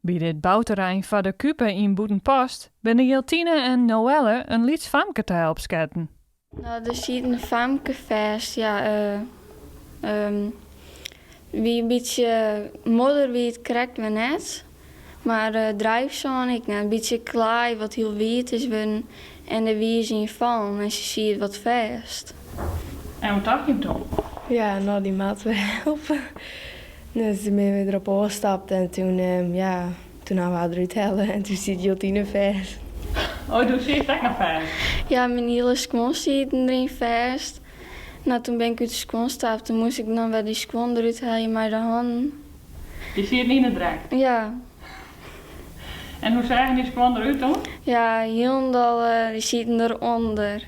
Bij dit bouwterrein van de Kupe in Boetenpost binnen Jiltine en Noelle een lieds famke te helpen sketten. Nou, er zit een famkefest, ja. Wie een beetje modder wie het krijgt we net. Maar drijfzaan ik net. Een beetje klaai wat heel wit is en de wie is in vallen en ze ziet wat vast. En wat dacht je hem toen? Ja, nou die maat we helpen. Dus toen ben we erop overgestapt en toen, toen hadden we eruit hellen en toen zit Jotine vast. Oh, doe ze echt nog vast? Ja, mijn hele squon zit erin vast. Nou, toen ben ik uit de squon gestapt. Toen moest ik dan bij die squon eruit halen met de handen. Je ziet het niet in het drek. Ja. En hoe zagen die span eruit toen? Ja, helemaal, die zitten eronder.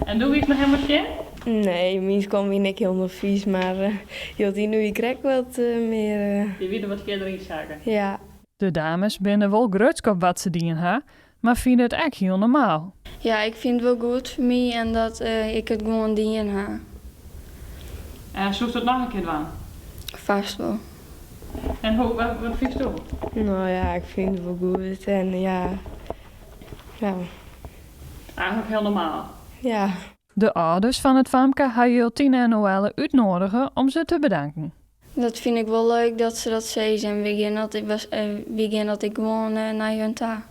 En doe je het nog helemaal shit? Nee, minstens kwam weer niet helemaal vies, maar Jotine die krijgt wat meer. Je weet er wat keer erin zagen. Ja. De dames binnen wel grutsk op wat ze dienen ha, maar vinden het echt heel normaal. Ja, ik vind het wel goed voor mij en dat ik het gewoon dien heb. En zoekt het nog een keer doen? Vast wel. En wat vind je? Nou ja, ik vind het wel goed en ja. Eigenlijk heel normaal. Ja. De ouders van het famke gaan Jiltine en Noelle uitnodigen om ze te bedanken. Dat vind ik wel leuk dat ze dat zeggen en wie dat ik gewoon naar hun ta.